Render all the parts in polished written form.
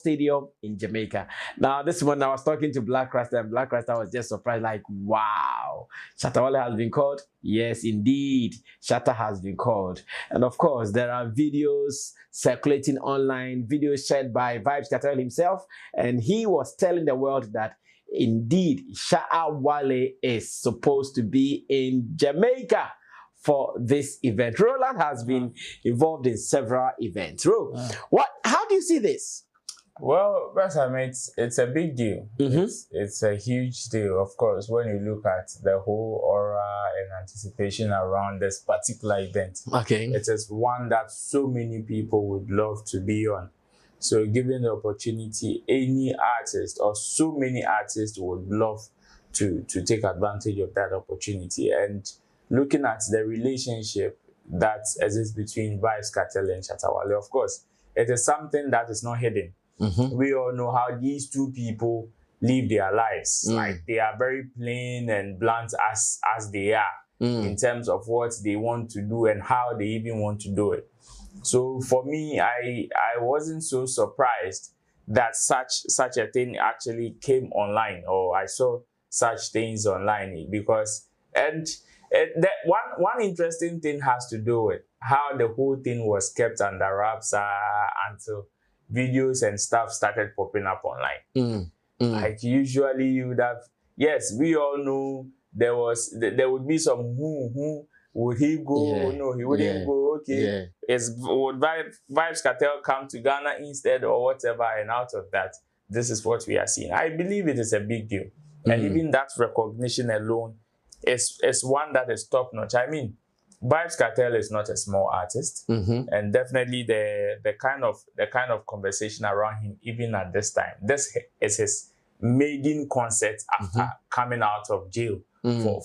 Stadium in Jamaica. Now, this one I was talking to Black Rasta, and Black Rasta was just surprised, like, wow, Shatta Wale has been called. Yes, indeed, Shatta has been called. And of course, there are videos circulating online, videos shared by Vybz Kartel himself, and he was telling the world that indeed Shatta Wale is supposed to be in Jamaica for this event. Roland has been involved in several events. How do you see this? Well, it's a big deal. It's a huge deal, of course, when you look at the whole aura and anticipation around this particular event. Okay. It is one that so many people would love to be on. So given the opportunity, any artist or so many artists would love to take advantage of that opportunity. And looking at the relationship that exists between Vybz Kartel and Shatta Wale, of course, it is something that is not hidden. We all know how these two people live their lives. Like, they are very plain and blunt as they are in terms of what they want to do and how they even want to do it. So for me, I wasn't so surprised that such a thing actually came online, or I saw such things online, because that one interesting thing has to do with how the whole thing was kept under wraps until videos and stuff started popping up online. Like, usually you would have, yes, we all know there would be some who would he go? No, he wouldn't go. Okay, would Vybz Kartel come to Ghana instead, or whatever? And out of that, this is what we are seeing. I believe it is a big deal, and even that recognition alone is one that is top notch. I mean, Vybz Kartel is not a small artist, and definitely the kind of conversation around him, even at this time, this is his maiden concert after coming out of jail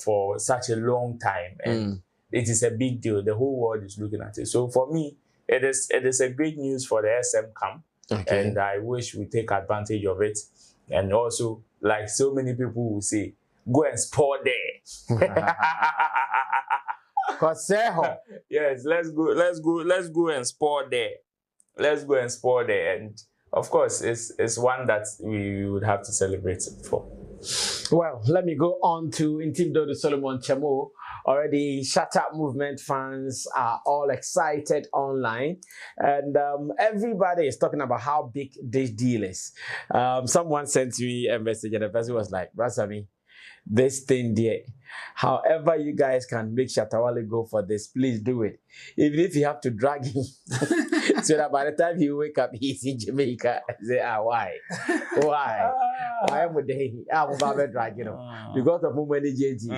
for such a long time, and it is a big deal. The whole world is looking at it. So for me, it is a great news for the SM camp, and I wish we take advantage of it. And also, like so many people will say, go and sport there. Yes, let's go and sport there. Let's go and sport there. And of course, it's one that we would have to celebrate for. Well, let me go on to Intim Dodo Solomon Chamo. Already, Shatta movement fans are all excited online, and everybody is talking about how big this deal is. Someone sent me a message, and the person was like, Brasami, this thing there, however you guys can make Shatta Wale go for this, please do it. Even if you have to drag him, so that by the time he wake up, he's in Jamaica. I say, why? Why would they? I'm about drag, because of more money, JG.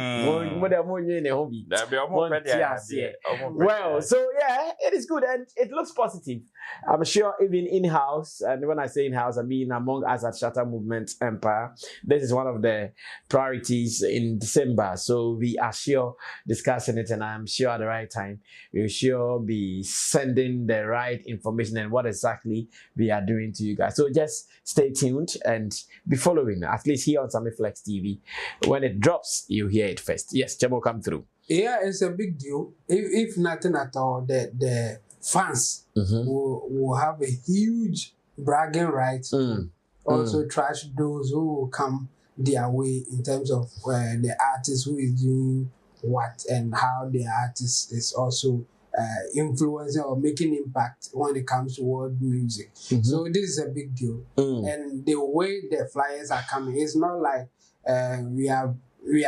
Well, so yeah, it is good and it looks positive. I'm sure even in-house, and when I say in-house, I mean among us at Shatta Movement Empire, this is one of the priorities in December. So we are sure discussing it, and I'm sure at the right time, we'll sure be sending the right information and what exactly we are doing to you guys. So just stay tuned and be following, at least here on Samiflex TV. When it drops, you hear it first. Yes, Chamo, come through. Yeah, it's a big deal. If nothing at all, the fans will have a huge bragging right. Also trash those who will come their way in terms of the artist who is doing what and how the artist is also influencing or making impact when it comes to world music. So this is a big deal. And the way the flyers are coming, it's not like we are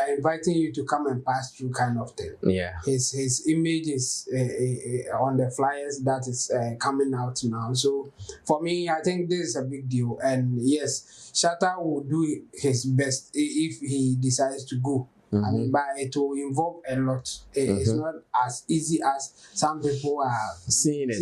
inviting you to come and pass through kind of thing. Yeah. His image is on the flyers that is coming out now. So for me, I think this is a big deal. And yes, Shatta will do his best if he decides to go. I mean, but it will involve a lot. It's not as easy as some people are seeing it.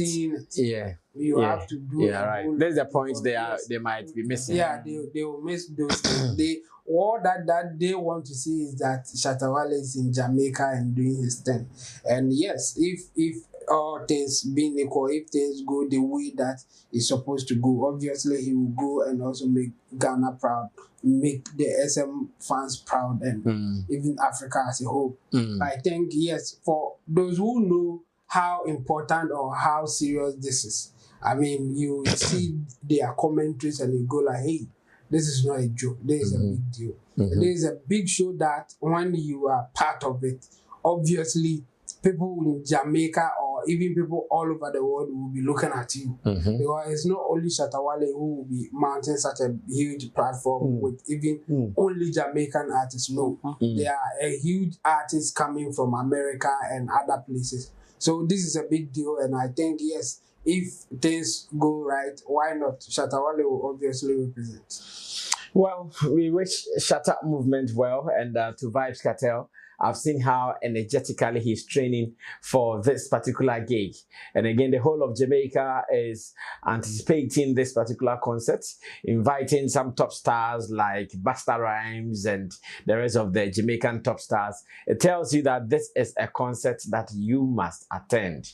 Yeah. You have to do it. Yeah, right. There's the points they might be missing. Yeah, they will miss those things. All that they want to see is that Shatta Wale is in Jamaica and doing his thing. And yes, if all things being equal, if things go the way that it's supposed to go, obviously he will go and also make Ghana proud, make the SM fans proud, and even Africa as a whole. I think, yes, for those who know how important or how serious this is, I mean, you see their commentaries and you go like, hey, this is not a joke. This is a big deal. There is a big show that when you are part of it, obviously people in Jamaica or even people all over the world will be looking at you. Because it's not only Shatta Wale who will be mounting such a huge platform with even only Jamaican artists. No, there are a huge artists coming from America and other places. So this is a big deal, and I think, yes, if things go right, why not? Shatta Wale will obviously represent. Well, we wish Shatta movement well, and to Vybz Kartel, I've seen how energetically he's training for this particular gig. And again, the whole of Jamaica is anticipating this particular concert, inviting some top stars like Busta Rhymes and the rest of the Jamaican top stars. It tells you that this is a concert that you must attend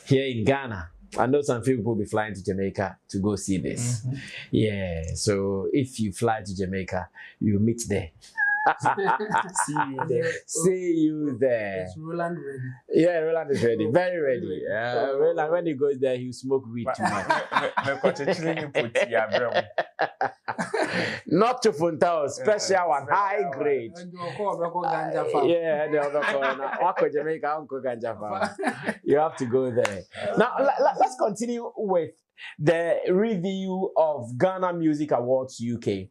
here in Ghana. I know some people will be flying to Jamaica to go see this. Yeah, so if you fly to Jamaica, you meet there. See you there. See you there. Is Roland ready? Yeah, Roland is ready. Very ready. Roland, when he goes there, he'll smoke weed too much. Not to Funtao, special one, high grade. Yeah, Jamaica, Uncle Ganja farm. You have to go there. Now, let's continue with the review of Ghana Music Awards UK.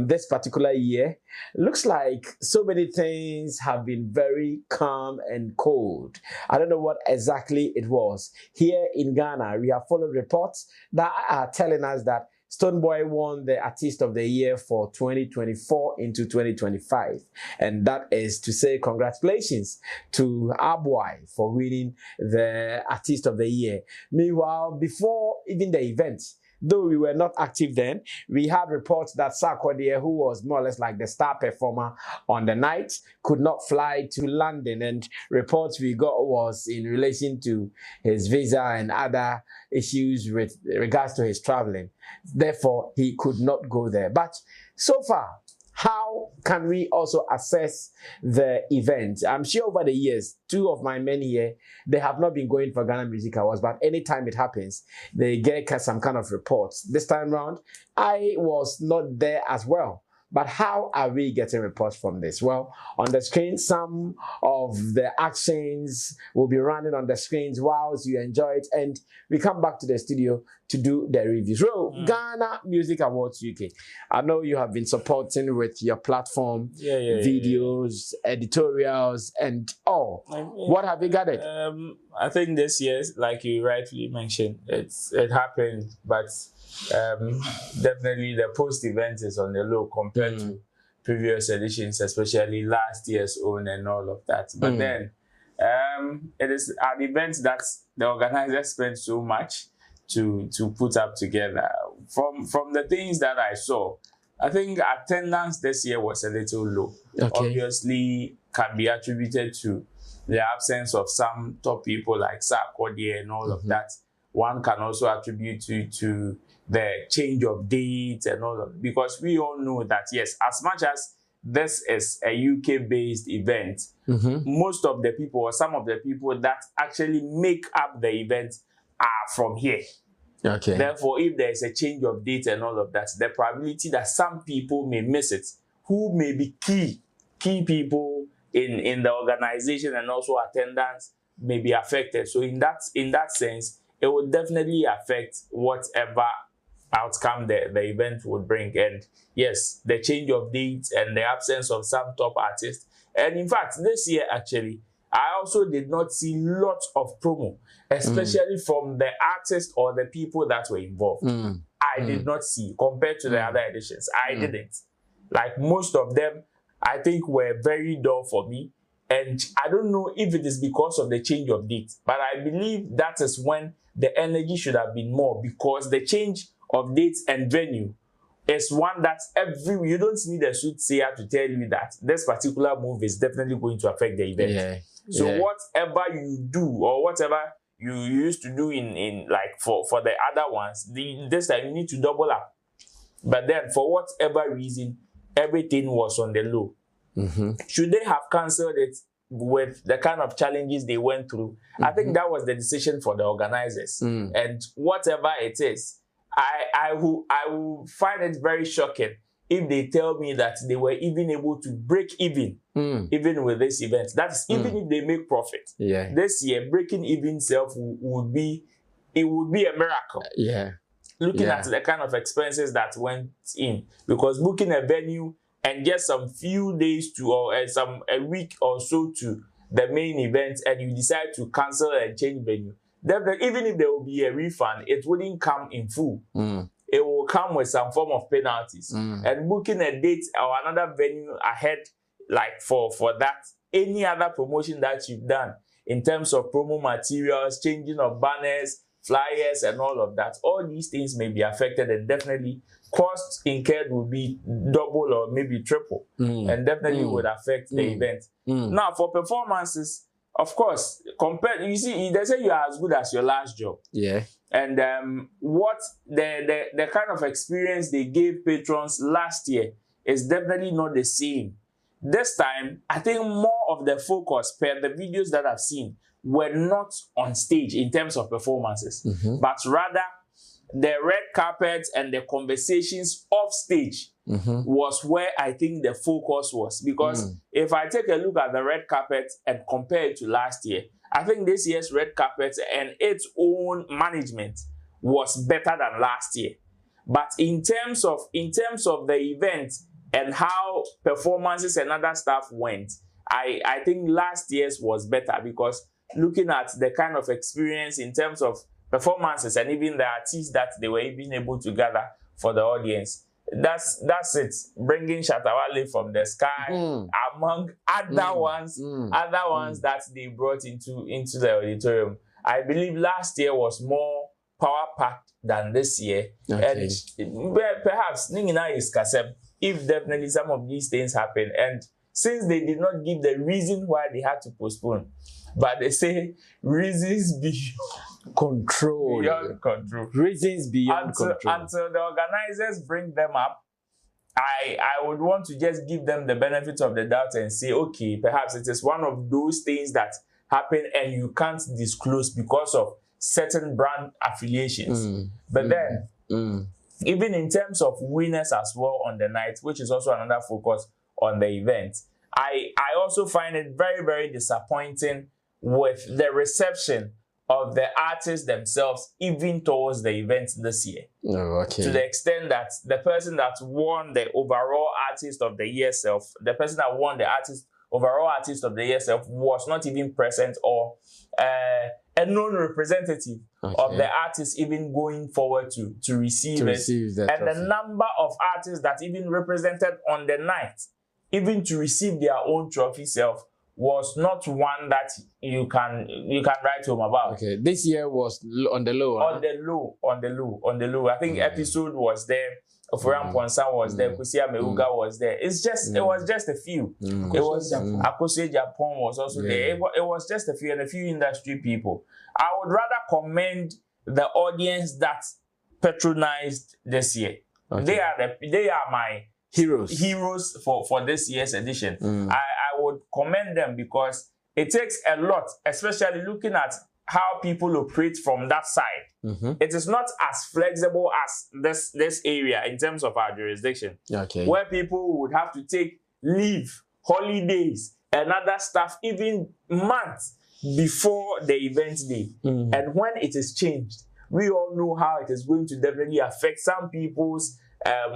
This particular year, looks like so many things have been very calm and cold. I don't know what exactly it was. Here in Ghana, we have followed reports that are telling us that Stonebwoy won the Artist of the Year for 2024 into 2025. And that is to say congratulations to our boy for winning the Artist of the Year. Meanwhile, before even the event, though we were not active then, we had reports that Sarkodie, who was more or less like the star performer on the night, could not fly to London. And reports we got was in relation to his visa and other issues with regards to his traveling. Therefore, he could not go there. But so far, how can we also assess the event? I'm sure over the years, two of my men here, they have not been going for Ghana Music Awards, but anytime it happens, they get some kind of reports. This time round, I was not there as well. But how are we getting reports from this? Well, on the screen, some of the actions will be running on the screens whilst you enjoy it. And we come back to the studio to do the reviews. So, Ghana Music Awards UK. I know you have been supporting with your platform, videos, editorials, and all. What have you gathered? I think this year, like you rightly mentioned, it happened, but definitely the post-event is on the low compared to previous editions, especially last year's own and all of that. But then it is an event that the organizers spent so much to put up together. From the things that I saw, I think attendance this year was a little low. Obviously can be attributed to the absence of some top people like Sarkodie and all of that. One can also attribute to the change of dates and all of, because we all know that, yes, as much as this is a UK-based event, most of the people or some of the people that actually make up the event are from here. Therefore, if there is a change of date and all of that, the probability that some people may miss it, who may be key people in the organization and also attendance, may be affected. So in that sense, it would definitely affect whatever outcome the event would bring. And yes, the change of dates and the absence of some top artists. And in fact, this year actually, I also did not see lots of promo, especially from the artists or the people that were involved. I did not see compared to the other editions. I didn't. Like most of them, I think were very dull for me. And I don't know if it is because of the change of date, but I believe that is when the energy should have been more, because the change of dates and venue is one that you don't need a soothsayer to tell you that this particular move is definitely going to affect the event. So whatever you do or whatever you used to do in like for the other ones, this time you need to double up. But then for whatever reason, everything was on the low. Should they have cancelled it? with the kind of challenges they went through, I think that was the decision for the organizers. And whatever it is, I will find it very shocking if they tell me that they were even able to break even with this event. That's even if they make profit. Yeah. This year, breaking even self would be a miracle. Yeah. Looking at the kind of expenses that went in, because booking a venue and just some few days to or a week or so to the main event, and you decide to cancel and change venue, then even if there will be a refund, it wouldn't come in full. It will come with some form of penalties. And booking a date or another venue ahead, like for that, any other promotion that you've done in terms of promo materials, changing of banners, flyers, and all of that, all these things may be affected, and definitely costs incurred will be double or maybe triple, and definitely would affect the event. Now, for performances, of course, you see, they say you are as good as your last job. Yeah. And what the kind of experience they gave patrons last year is definitely not the same. This time, I think more of the focus per the videos that I've seen were not on stage in terms of performances, but rather the red carpet and the conversations off stage was where I think the focus was. Because if I take a look at the red carpet and compare it to last year, I think this year's red carpet and its own management was better than last year. But in terms of the event and how performances and other stuff went, I think last year's was better, because looking at the kind of experience in terms of performances and even the artists that they were even able to gather for the audience, that's it. Bringing Shatta Wale from the sky among other ones that they brought into the auditorium. I believe last year was more power packed than this year. Okay. And perhaps Ningina is Kasem, if definitely some of these things happen, and since they did not give the reason why they had to postpone, but they say reasons beyond control. Reasons beyond control. Until the organizers bring them up, I would want to just give them the benefit of the doubt and say, okay, perhaps it is one of those things that happen and you can't disclose because of certain brand affiliations. But then, even in terms of winners as well on the night, which is also another focus on the event, I also find it very, very disappointing with the reception of the artists themselves, even towards the event this year. To the extent that the person that won the overall artist of the year the person that won the overall artist of the year was not even present, or a known representative of the artist even going forward to receive it. And the number of artists that even represented on the night, even to receive their own trophy was not one that you can write home about. Okay, this year was on the low. On the low. I think Episode was there. Ofuram Ponsa was there. Kusia Meuga was there. It was just a few. It was Akose Japan was also there. It was just a few, and a few industry people. I would rather commend the audience that patronized this year. They are my heroes for this year's edition. I would commend them, because it takes a lot, especially looking at how people operate from that side. It is not as flexible as this area in terms of our jurisdiction, where people would have to take leave, holidays, and other stuff even months before the event day. And when it is changed, we all know how it is going to definitely affect some people's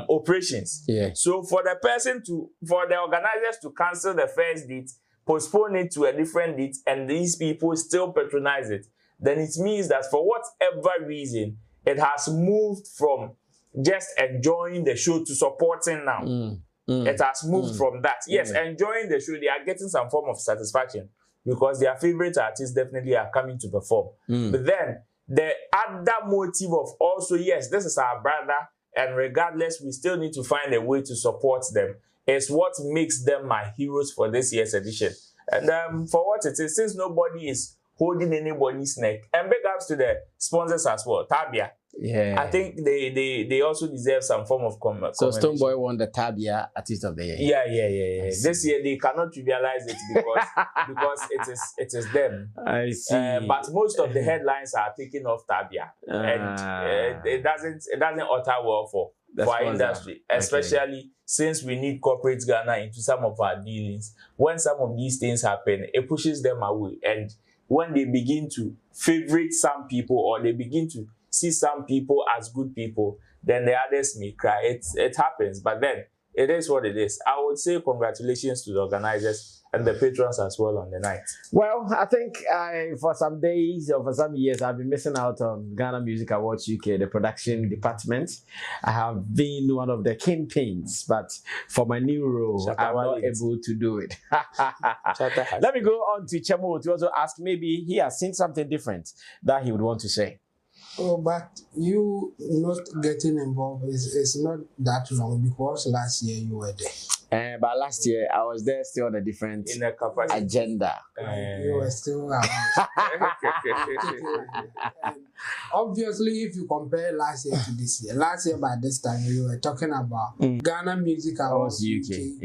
operations. So for the organizers to cancel the first date, postpone it to a different date, and these people still patronize it, then it means that for whatever reason, it has moved from just enjoying the show to supporting now. It has moved from that. Yes, enjoying the show, they are getting some form of satisfaction because their favorite artists definitely are coming to perform. But then the other motive of also, yes, this is our brother, and regardless, we still need to find a way to support them, is what makes them my heroes for this year's edition. And for what it is, since nobody is holding anybody's neck, and big ups to the sponsors as well. Tabia, Yeah. I think they also deserve some form of So commendation. Stonebwoy won the Tabia Artist of the Year. Yeah. This year they cannot trivialize it because it is them. I see. But most of the headlines are taking off Tabia, and it doesn't utter well for our industry, especially since we need corporate Ghana into some of our dealings. When some of these things happen, it pushes them away, and when they begin to favorite some people or they begin to see some people as good people, then the others may cry. It happens, but then it is what it is. I would say congratulations to the organizers and the patrons as well on the night. Well, I think for some days or for some years, I've been missing out on Ghana Music Awards UK, the production department. I have been one of the kingpins, but for my new role, I'm not able to do it. Let me go on to Chemo to also ask, maybe he has seen something different that he would want to say. Oh, but you not getting involved is not that long, because last year you were there. But last year I was there still on a different agenda. You were still around. Obviously, if you compare last year to this year, last year by this time we were talking about Ghana Music Awards UK,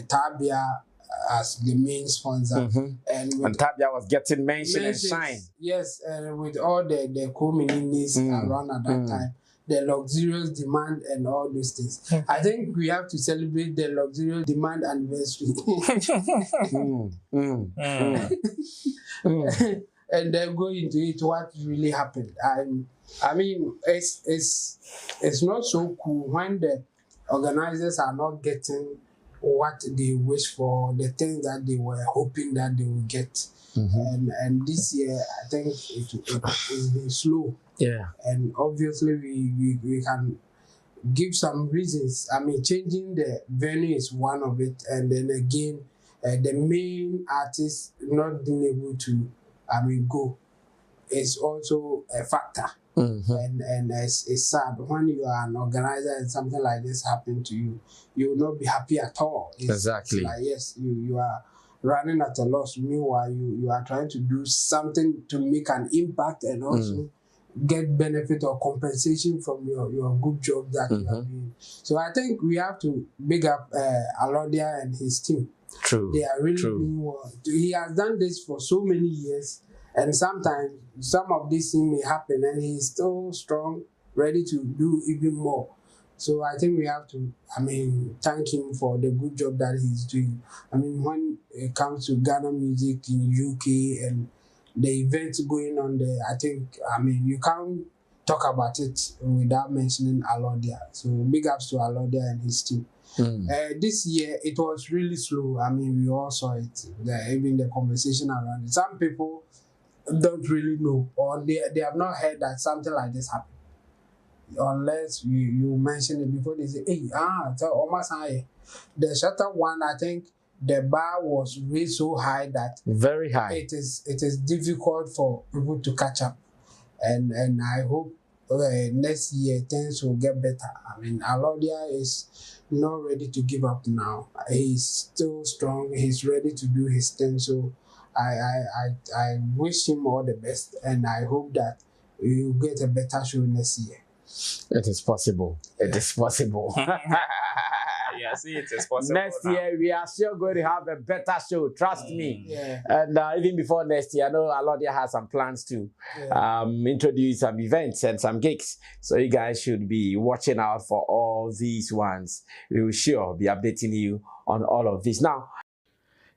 Tabia as the main sponsor, and Tabia was getting mentioned and shine. Yes, and with all the co-ministers around at that time, the luxurious demand and all those things. I think we have to celebrate the luxurious demand anniversary. And then go into it, what really happened. I mean, it's not so cool when the organizers are not getting what they wish for, the things that they were hoping that they would get. And this year, I think it's been slow. Yeah. And obviously, we can give some reasons. I mean, changing the venue is one of it. And then again, the main artist not being able to, go is also a factor. And it's sad when you are an organizer and something like this happen to you. You will not be happy at all. Exactly. It's like, yes, you are running at a loss. Meanwhile, you are trying to do something to make an impact and also get benefit or compensation from your good job that you are doing. So I think we have to big up Alodia and his team. True. They are really doing well. He has done this for so many years. And sometimes some of these things may happen and he's still strong, ready to do even more. So I think we have to, thank him for the good job that he's doing. When it comes to Ghana music in UK and the events going on there, I think, you can't talk about it without mentioning Alodia. So big ups to Alodia and his team. This year, it was really slow. We all saw it. Even the conversation around it. Some people don't really know, or they have not heard that something like this happened. Unless you mention it before, they say, hey, so almost high. The Shatta one, I think the bar was raised so high that very high. It is difficult for people to catch up. And I hope next year things will get better. Alodia is not ready to give up now. He's still strong. He's ready to do his thing. So I wish him all the best, and I hope that you get a better show next year. It is possible. It is possible. Yeah, see, it is possible. Next year, we are still going to have a better show. Trust me. Yeah. And even before next year, I know Alodia has some plans to introduce some events and some gigs. So you guys should be watching out for all these ones. We will sure be updating you on all of this. Now,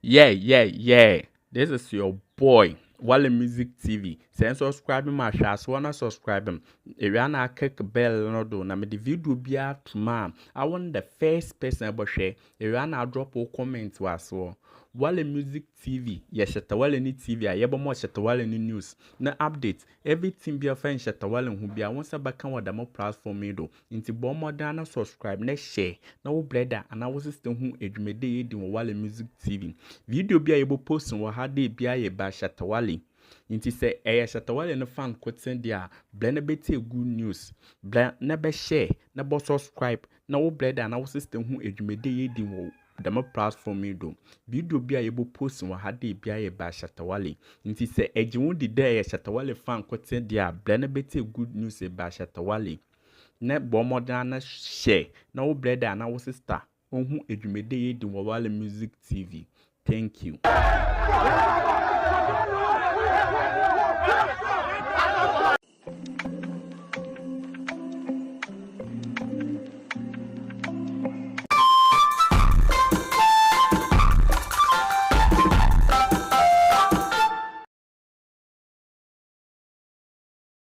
Yeah. This is your boy, Wale Music TV. Say subscribe my channel, wanna subscribe him. If you wanna click bell no do, na me the video be out tomorrow. I want the first person to share. If you wanna drop a comment was Wale Music TV. Yes, Shatta Wale ni TV. I yebo mo Shatta Wale ni news. Na update. Everything be a friend Shatta Wale who be a once a back on the more platform me do. Into bomb more than subscribe. Next share. No brother and I was still who edumede in Wale Music TV. Video be able post on what had they be a ba Shatta Wale. Inti say Shatta Wale no fan quoting dia blend beti good news. Blend never share, never subscribe. No brother and I was still who edumede in demo platform yi do video bi a yebo post wɔ ha de bi a ba Shatta Wale nti se ejiwu di de Shatta Wale fan kote dia bre na beti good news ba Shatta Wale na bo modern na share na wo bre da na wo sister ohun edwumede yi di Wale Music TV. Thank you.